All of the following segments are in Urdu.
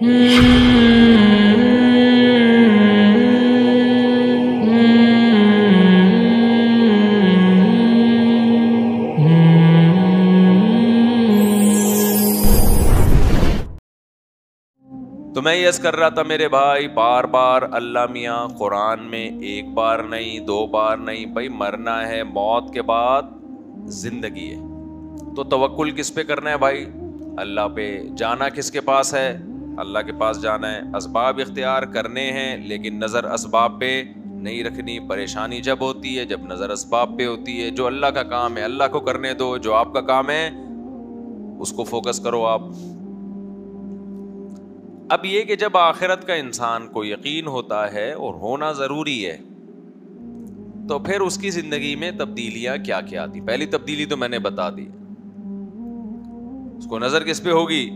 تو میں یس کر رہا تھا میرے بھائی، بار بار اللہ میاں قرآن میں ایک بار نہیں، دو بار نہیں، بھائی مرنا ہے، موت کے بعد زندگی ہے، تو توکل کس پہ کرنا ہے بھائی؟ اللہ پہ۔ جانا کس کے پاس ہے؟ اللہ کے پاس جانا ہے۔ اسباب اختیار کرنے ہیں لیکن نظر اسباب پہ نہیں رکھنی۔ پریشانی جب ہوتی ہے جب نظر اسباب پہ ہوتی ہے۔ جو اللہ کا کام ہے اللہ کو کرنے دو، جو آپ کا کام ہے اس کو فوکس کرو آپ۔ اب یہ کہ جب آخرت کا انسان کو یقین ہوتا ہے اور ہونا ضروری ہے تو پھر اس کی زندگی میں تبدیلیاں کیا کیا آتی۔ پہلی تبدیلی تو میں نے بتا دی، اس کو نظر کس پہ ہوگی؟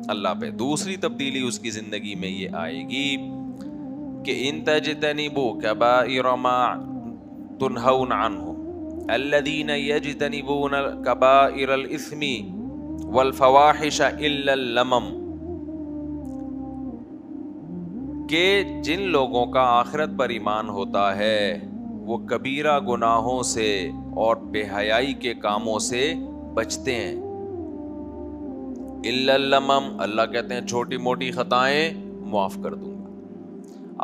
اللہ پہ۔ دوسری تبدیلی اس کی زندگی میں یہ آئے گی کہ ان تجتنبوا کبائر ما تنہون عنہ الذین یجتنبون کبائر الاثم والفواحش الا اللمم، کہ جن لوگوں کا آخرت پر ایمان ہوتا ہے وہ کبیرہ گناہوں سے اور بے حیائی کے کاموں سے بچتے ہیں۔ الا اللمم، اللہ کہتے ہیں چھوٹی موٹی خطائیں معاف کر دوں گا۔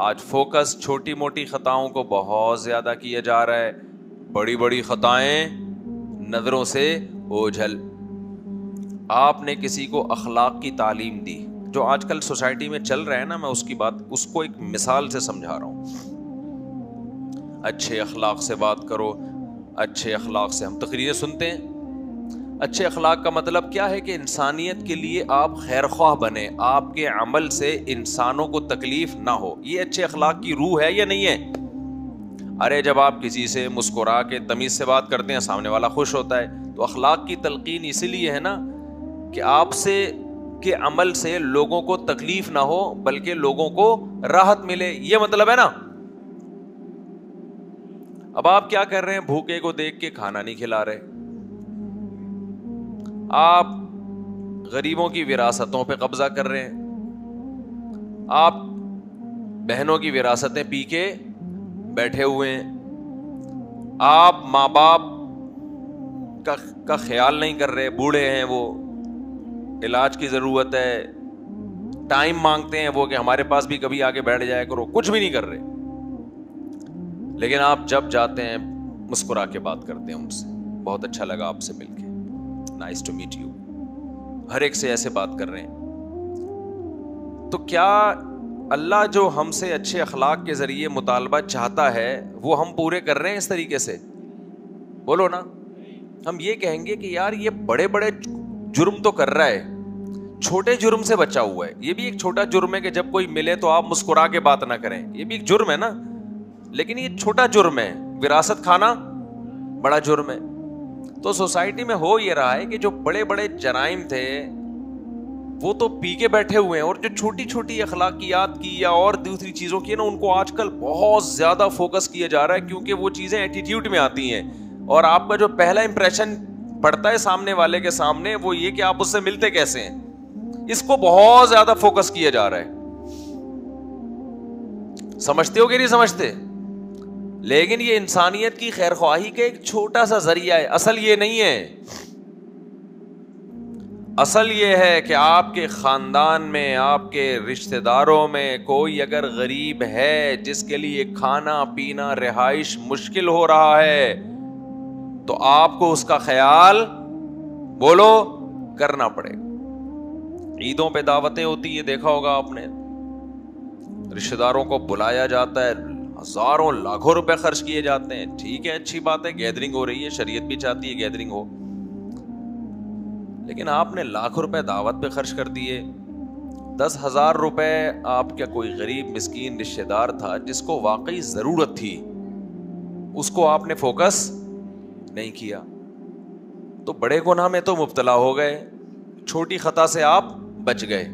آج فوکس چھوٹی موٹی خطاؤں کو بہت زیادہ کیا جا رہا ہے، بڑی بڑی خطائیں نظروں سے اوجھل۔ آپ نے کسی کو اخلاق کی تعلیم دی، جو آج کل سوسائٹی میں چل رہا ہے نا، میں اس کی بات اس کو ایک مثال سے سمجھا رہا ہوں۔ اچھے اخلاق سے بات کرو، اچھے اخلاق سے ہم تقریریں سنتے ہیں۔ اچھے اخلاق کا مطلب کیا ہے کہ انسانیت کے لیے آپ خیر خواہ بنے، آپ کے عمل سے انسانوں کو تکلیف نہ ہو۔ یہ اچھے اخلاق کی روح ہے یا نہیں ہے؟ ارے جب آپ کسی سے مسکرا کے تمیز سے بات کرتے ہیں سامنے والا خوش ہوتا ہے، تو اخلاق کی تلقین اسی لیے ہے نا کہ آپ سے کے عمل سے لوگوں کو تکلیف نہ ہو بلکہ لوگوں کو راحت ملے، یہ مطلب ہے نا۔ اب آپ کیا کر رہے ہیں؟ بھوکے کو دیکھ کے کھانا نہیں کھلا رہے، آپ غریبوں کی وراثتوں پہ قبضہ کر رہے ہیں، آپ بہنوں کی وراثتیں پی کے بیٹھے ہوئے ہیں، آپ ماں باپ کا خیال نہیں کر رہے، بوڑھے ہیں وہ، علاج کی ضرورت ہے، ٹائم مانگتے ہیں وہ کہ ہمارے پاس بھی کبھی آگے بیٹھ جایا کرو، کچھ بھی نہیں کر رہے، لیکن آپ جب جاتے ہیں مسکرا کے بات کرتے ہیں ان سے، بہت اچھا لگا آپ سے مل کے، نائس ٹو میٹ یو، ہر ایک سے ایسے بات کر رہے ہیں۔ تو کیا اللہ جو ہم سے اچھے اخلاق کے ذریعے مطالبہ چاہتا ہے وہ ہم پورے کر رہے ہیں اس طریقے سے؟ بولو نا۔ ہم یہ کہیں گے کہ یار یہ بڑے بڑے جرم تو کر رہا ہے، چھوٹے جرم سے بچا ہوا ہے۔ یہ بھی ایک چھوٹا جرم ہے کہ جب کوئی ملے تو آپ مسکرا کے بات نہ کریں، یہ بھی ایک جرم ہے نا، لیکن یہ چھوٹا جرم ہے۔ وراثت کھانا بڑا جرم ہے۔ تو سوسائٹی میں ہو یہ رہا ہے کہ جو بڑے بڑے جرائم تھے وہ تو پی کے بیٹھے ہوئے ہیں، اور جو چھوٹی چھوٹی اخلاقیات کی یا اور دوسری چیزوں کی نا، ان کو آج کل بہت زیادہ فوکس کیا جا رہا ہے، کیونکہ وہ چیزیں ایٹیٹیوڈ میں آتی ہیں، اور آپ کا جو پہلا امپریشن پڑتا ہے سامنے والے کے سامنے وہ یہ کہ آپ اس سے ملتے کیسے ہیں، اس کو بہت زیادہ فوکس کیا جا رہا ہے۔ سمجھتے ہو کہ نہیں سمجھتے؟ لیکن یہ انسانیت کی خیر خواہی کا ایک چھوٹا سا ذریعہ ہے، اصل یہ نہیں ہے۔ اصل یہ ہے کہ آپ کے خاندان میں، آپ کے رشتہ داروں میں کوئی اگر غریب ہے جس کے لیے کھانا پینا رہائش مشکل ہو رہا ہے تو آپ کو اس کا خیال بولو کرنا پڑے گا۔ عیدوں پہ دعوتیں ہوتی ہیں، دیکھا ہوگا آپ نے، رشتہ داروں کو بلایا جاتا ہے، ہزاروں لاکھوں روپے خرچ کیے جاتے ہیں، ٹھیک ہے اچھی بات ہے، گیدرنگ ہو رہی ہے، شریعت بھی چاہتی ہے گیدرنگ ہو، لیکن آپ نے لاکھوں روپے دعوت پہ خرچ کر دیے، 10,000 روپے آپ کا کوئی غریب مسکین رشتہ دار تھا جس کو واقعی ضرورت تھی، اس کو آپ نے فوکس نہیں کیا، تو بڑے گناہ میں تو مبتلا ہو گئے، چھوٹی خطا سے آپ بچ گئے۔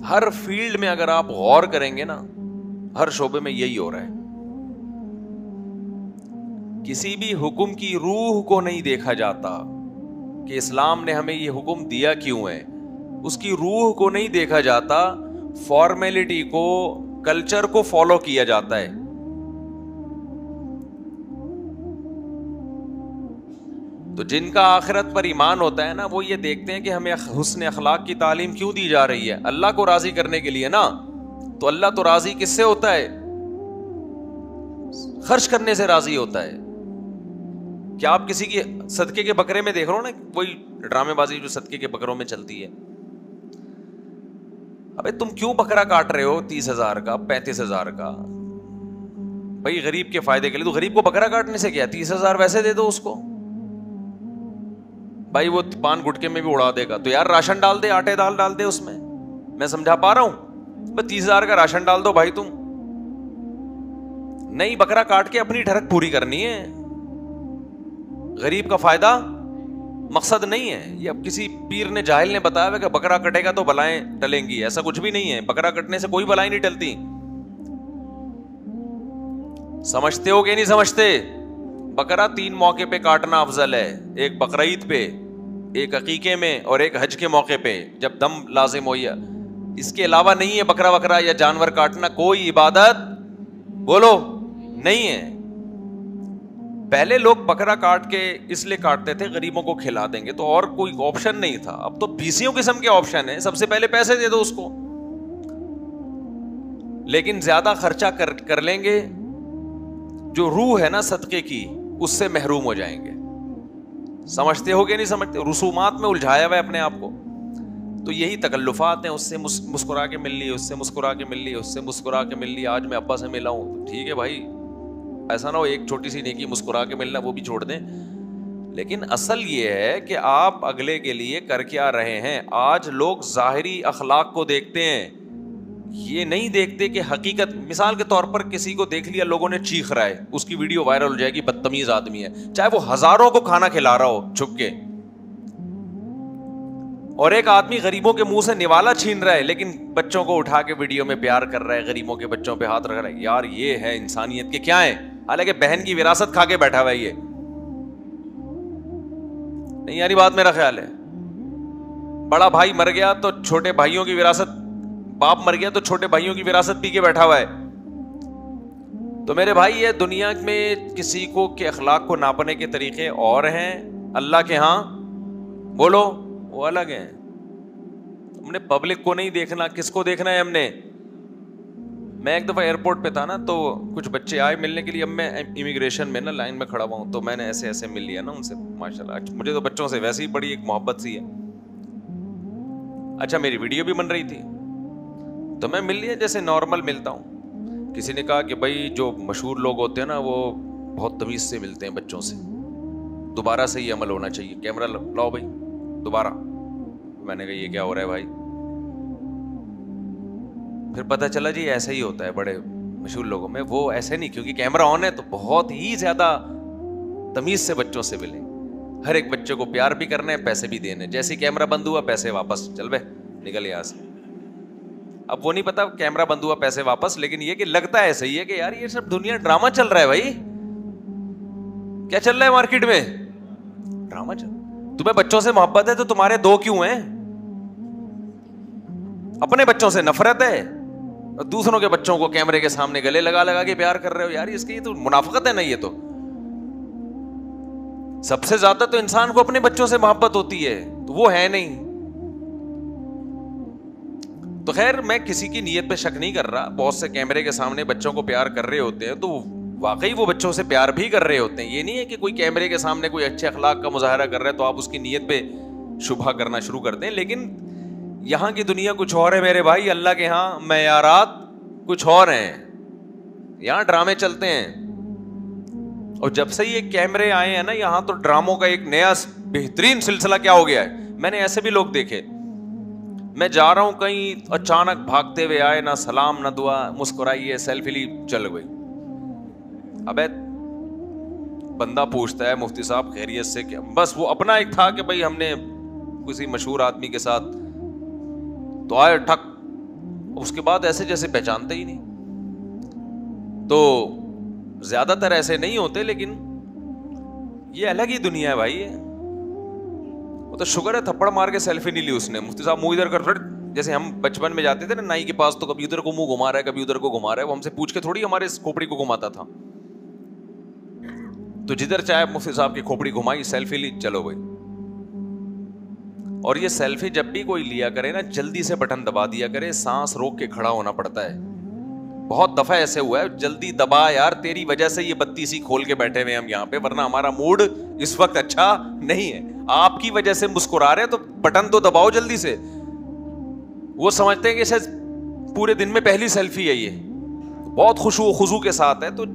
ہر فیلڈ میں اگر آپ غور کریں گے نا، ہر شعبے میں یہی ہو رہا ہے، کسی بھی حکم کی روح کو نہیں دیکھا جاتا کہ اسلام نے ہمیں یہ حکم دیا کیوں ہے، اس کی روح کو نہیں دیکھا جاتا، فارمیلٹی کو, کلچر کو فالو کیا جاتا ہے. تو جن کا آخرت پر ایمان ہوتا ہے نا, وہ یہ دیکھتے ہیں کہ ہمیں حسن اخلاق کی تعلیم کیوں دی جا رہی ہے, اللہ کو راضی کرنے کے لیے نا. تو اللہ تو راضی کس سے ہوتا ہے؟ خرچ کرنے سے راضی ہوتا ہے. کیا آپ کسی کی صدقے کے بکرے میں دیکھ رہے ہو نا, وہی ڈرامے بازی جو صدقے کے بکروں میں چلتی ہے. ابے تم کیوں بکرا کاٹ رہے ہو 30,000 کا 35,000 کا؟ بھائی غریب کے فائدے کے لیے. تو غریب کو بکرا کاٹنے سے کیا, 30,000 ویسے دے دو اس کو, بھائی وہ پان گٹکے میں بھی اڑا دے گا. تو یار راشن ڈال دے, آٹے دال ڈال دے اس میں سمجھا پا رہا ہوں. بس 30,000 کا راشن ڈال دو بھائی تم. نہیں, بکرا کاٹ کے اپنی ٹھڑک پوری کرنی ہے, غریب کا فائدہ مقصد نہیں ہے. یہ اب کسی پیر نے جاہل نے بتایا ہوا کہ بکرا کٹے گا تو بلائیں ٹلیں گی, ایسا کچھ بھی نہیں ہے. بکرا کٹنے سے کوئی بلائیں نہیں ٹلتی. سمجھتے ہو کہ نہیں سمجھتے؟ بکرا 3 موقع پہ کاٹنا افضل ہے, ایک بقرعید پہ, ایک عقیقے میں, اور ایک حج کے موقع پہ جب دم لازم ہو. اس کے علاوہ نہیں ہے بکرا یا جانور کاٹنا کوئی عبادت بولو نہیں ہے. پہلے لوگ بکرا کاٹ کے اس لیے کاٹتے تھے غریبوں کو کھلا دیں گے, تو اور کوئی آپشن نہیں تھا. اب تو 20 قسم کے آپشن ہیں. سب سے پہلے پیسے دے دو اس کو, لیکن زیادہ خرچہ کر لیں گے, جو روح ہے نا صدقے کی اس سے محروم ہو جائیں گے. سمجھتے ہو کہ نہیں سمجھتے؟ رسومات میں الجھایا ہوا ہے اپنے آپ کو. تو یہی تکلفات ہیں, اس سے مسکرا کے مل لی, اس سے مسکرا کے مل لی, اس سے مسکرا کے مل لی. آج میں ابا سے ملا ہوں تو ٹھیک ہے بھائی, ایسا نہ ہو ایک چھوٹی سی نیکی مسکرا کے ملنا وہ بھی چھوڑ دیں. لیکن اصل یہ ہے کہ آپ اگلے کے لیے کر کیا رہے ہیں. آج لوگ ظاہری اخلاق کو دیکھتے ہیں, یہ نہیں دیکھتے کہ حقیقت. مثال کے طور پر کسی کو دیکھ لیا لوگوں نے چیخ رہا ہے, اس کی ویڈیو وائرل ہو جائے گی, بدتمیز آدمی ہے, چاہے وہ ہزاروں کو کھانا کھلا رہا ہو چھپ کے. اور ایک آدمی غریبوں کے منہ سے نوالا چھین رہا ہے لیکن بچوں کو اٹھا کے ویڈیو میں پیار کر رہا ہے, غریبوں کے بچوں پہ ہاتھ رکھ رہا ہے. یار یہ ہے انسانیت کے کیا ہے؟ حالانکہ بہن کی وراثت کھا کے بیٹھا ہوا ہے. یہ نہیں یاری بات میرا خیال ہے. بڑا بھائی مر گیا تو چھوٹے بھائیوں کی وراثت, باپ مر گیا تو چھوٹے بھائیوں کی وراثت پی کے بیٹھا ہوا ہے. تو میرے بھائی یہ دنیا میں کسی کو کے اخلاق کو ناپنے کے طریقے اور ہیں, اللہ کے ہاں بولو وہ الگ ہیں. ہم نے پبلک کو نہیں دیکھنا, کس کو دیکھنا ہے ہم نے. میں ایک دفعہ ایئرپورٹ پہ تھا نا, تو کچھ بچے آئے ملنے کے لیے. اب میں امیگریشن میں نا لائن میں کھڑا ہوا ہوں, تو میں نے ایسے مل لیا نا ان سے. ماشاءاللہ مجھے تو بچوں سے ویسے ہی بڑی ایک محبت سی ہے. اچھا میری ویڈیو بھی بن رہی تھی تو میں مل لیا جیسے نارمل ملتا ہوں. کسی نے کہا کہ بھائی جو مشہور لوگ ہوتے ہیں نا وہ بہت تمیز سے ملتے ہیں بچوں سے, دوبارہ سے یہ عمل ہونا چاہیے. کیمرہ لاؤ بھائی دوبارہ. میں نے کہا یہ کیا ہو رہا ہے بھائی؟ پھر پتہ چلا جی ایسا ہی ہوتا ہے بڑے مشہور لوگوں میں. وہ ایسے نہیں, کیونکہ کیمرہ آن ہے تو بہت ہی زیادہ تمیز سے بچوں سے ملیں. ہر ایک بچے کو پیار بھی کرنا ہے, پیسے بھی دینے. جیسے کیمرہ بند ہوا پیسے واپس, چل بے نکل یہاں سے. اب وہ نہیں پتا کیمرہ بند ہوا پیسے واپس, لیکن یہ کہ لگتا ہے ایسا ہی ہے کہ یار یہ سب دنیا ڈرامہ چل رہا ہے. بھائی کیا چل رہا ہے مارکیٹ میں؟ ڈرامہ چل. تمہیں بچوں سے محبت ہے تو تمہارے 2 کیوں ہیں؟ اپنے بچوں سے نفرت ہے, دوسروں کے بچوں کو کیمرے کے سامنے گلے لگا کے پیار کر رہے ہو. یار اس کی تو منافقت ہے نا. یہ تو سب سے زیادہ تو انسان کو اپنے بچوں سے محبت ہوتی ہے, تو وہ ہے نہیں. تو خیر میں کسی کی نیت پہ شک نہیں کر رہا. بہت سے کیمرے کے سامنے بچوں کو پیار کر رہے ہوتے ہیں, تو واقعی وہ بچوں سے پیار بھی کر رہے ہوتے ہیں. یہ نہیں ہے کہ کوئی کیمرے کے سامنے کوئی اچھے اخلاق کا مظاہرہ کر رہا ہے تو آپ اس کی نیت پہ شبہ کرنا شروع کر دیں. لیکن یہاں کی دنیا کچھ اور ہے میرے بھائی, اللہ کے ہاں معیارات کچھ اور ہیں. یہاں ڈرامے چلتے ہیں, اور جب سے یہ کیمرے آئے ہیں نا یہاں, تو ڈراموں کا ایک نیا بہترین سلسلہ کیا ہو گیا ہے. میں نے ایسے بھی لوگ دیکھے, میں جا رہا ہوں کہیں, اچانک بھاگتے ہوئے آئے, نہ سلام نہ دعا, مسکرائیے, سیلفی لی, چل گئی. ابے بندہ پوچھتا ہے مفتی صاحب خیریت سے کیا؟ بس وہ اپنا ایک تھا کہ بھائی ہم نے کسی مشہور آدمی کے ساتھ تو آئے ٹھک, اس کے بعد ایسے جیسے پہچانتے ہی نہیں. تو زیادہ تر ایسے نہیں ہوتے, لیکن یہ الگ ہی دنیا ہے بھائی. وہ تو شکر ہے تھپڑ مار کے سیلفی نہیں لی اس نے. مفتی صاحب منہ ادھر کر جیسے ہم بچپن میں جاتے تھے نا نائی کے پاس, تو کبھی ادھر کو منہ گھما رہا ہے, کبھی ادھر کو گھما رہا ہے, وہ ہم سے پوچھ کے تھوڑی ہمارے کھوپڑی کو گھماتا تھا. تو جدھر چاہے مفتی صاحب کی کھوپڑی گھمائی, سیلفی لی, چلو بھائی. اور یہ سیلفی جب بھی کوئی لیا کرے نا, جلدی سے بٹن دبا دیا کرے, سانس روک کے کھڑا ہونا پڑتا ہے. بہت دفعہ ایسے ہوا ہے, جلدی دبا یار, تیری وجہ سے یہ بتی سی کھول کے بیٹھے ہوئے ہم یہاں پہ, ورنہ ہمارا موڈ اس وقت اچھا نہیں ہے. آپ کی وجہ سے مسکرا رہے تو بٹن تو دباؤ جلدی سے. وہ سمجھتے ہیں کہ شاید پورے دن میں پہلی سیلفی ہے, یہ بہت خشوع و خضوع کے ساتھ ہے. تو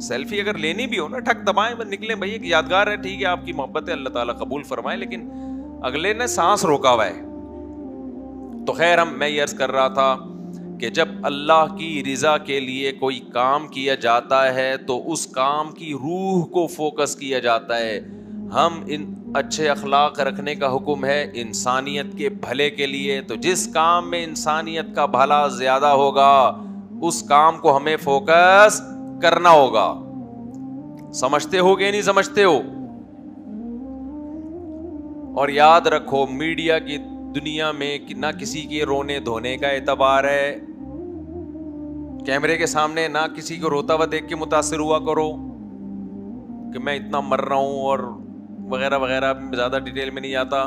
سیلفی اگر لینی بھی ہو نا, ٹھک دبائیں, نکلیں بھائی, ایک یادگار ہے, ٹھیک ہے, آپ کی محبت ہے, اللہ تعالیٰ قبول فرمائے, لیکن اگلے نے سانس روکا ہوا ہے. تو خیر, میں یہ عرض کر رہا تھا کہ جب اللہ کی رضا کے لیے کوئی کام کیا جاتا ہے تو اس کام کی روح کو فوکس کیا جاتا ہے. ہم ان اچھے اخلاق رکھنے کا حکم ہے انسانیت کے بھلے کے لیے, تو جس کام میں انسانیت کا بھلا زیادہ ہوگا اس کام کو ہمیں فوکس کرنا ہوگا. سمجھتے ہو کہ نہیں سمجھتے ہو؟ اور یاد رکھو, میڈیا کی دنیا میں نہ کسی کے رونے دھونے کا اعتبار ہے. کیمرے کے سامنے نہ کسی کو روتا ہوا دیکھ کے متاثر ہوا کرو کہ میں اتنا مر رہا ہوں اور وغیرہ وغیرہ. زیادہ ڈیٹیل میں نہیں آتا.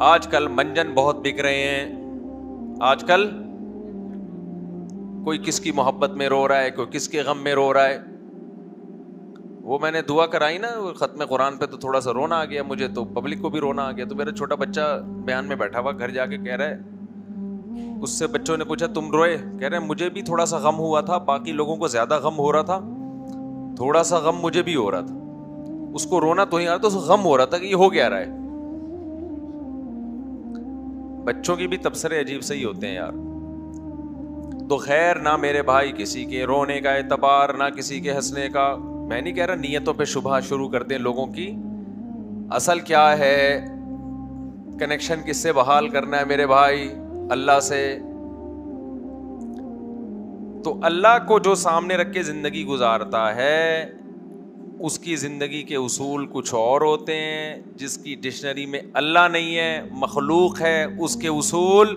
آج کل منجن بہت بک رہے ہیں. آج کل کوئی کس کی محبت میں رو رہا ہے, کوئی کس کے غم میں رو رہا ہے. وہ میں نے دعا کرائی نا ختم قرآن پہ, تو تھوڑا سا رونا آ گیا مجھے, تو پبلک کو بھی رونا آ گیا. تو میرا چھوٹا بچہ بیان میں بیٹھا ہوا گھر جا کے کہہ رہا ہے, اس سے بچوں نے پوچھا تم روئے؟ کہہ رہے ہیں مجھے بھی تھوڑا سا غم ہوا تھا, باقی لوگوں کو زیادہ غم ہو رہا تھا, تھوڑا سا غم مجھے بھی ہو رہا تھا. اس کو رونا تو نہیں آ رہا, تو اس کو غم ہو رہا تھا کہ یہ ہو کیا رہا ہے. بچوں کی بھی تبصرے عجیب سے ہی ہوتے ہیں یار. تو خیر, نہ میرے بھائی کسی کے رونے کا اعتبار, نہ کسی کے ہنسنے کا. میں نہیں کہہ رہا نیتوں پہ شبہ شروع کر دیں لوگوں کی. اصل کیا ہے, کنیکشن کس سے بحال کرنا ہے میرے بھائی؟ اللہ سے. تو اللہ کو جو سامنے رکھ کے زندگی گزارتا ہے, اس کی زندگی کے اصول کچھ اور ہوتے ہیں. جس کی ڈکشنری میں اللہ نہیں ہے, مخلوق ہے, اس کے اصول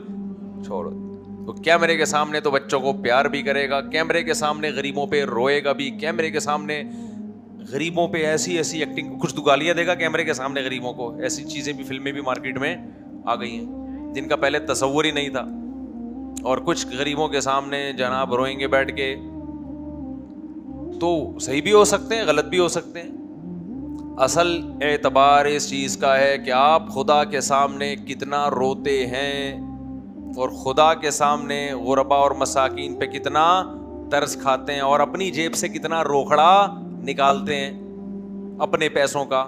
چھوڑو. تو کیمرے کے سامنے تو بچوں کو پیار بھی کرے گا, کیمرے کے سامنے غریبوں پہ روئے گا بھی, کیمرے کے سامنے غریبوں پہ ایسی ایسی ایکٹنگ, کچھ تو گالیاں دے گا کیمرے کے سامنے غریبوں کو. ایسی چیزیں بھی فلمیں بھی مارکیٹ میں آ گئی ہیں جن کا پہلے تصور ہی نہیں تھا. اور کچھ غریبوں کے سامنے جناب روئیں گے بیٹھ کے, تو صحیح بھی ہو سکتے ہیں, غلط بھی ہو سکتے ہیں. اصل اعتبار اس چیز کا ہے کہ آپ خدا کے سامنے کتنا روتے ہیں, اور خدا کے سامنے غربا اور مساکین پہ کتنا ترس کھاتے ہیں, اور اپنی جیب سے کتنا روکھڑا نکالتے ہیں اپنے پیسوں کا.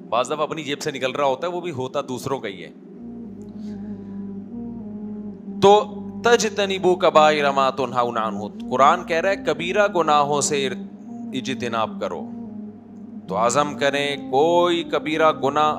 بعض دفعہ اپنی جیب سے نکل رہا ہوتا ہے, وہ بھی ہوتا دوسروں کا ہی ہے. تو تجتنبوا کبائر ما تنہون عنہ, قرآن کہہ رہا ہے کبیرہ گناہوں سے اجتناب کرو. تو عزم کریں کوئی کبیرہ گناہ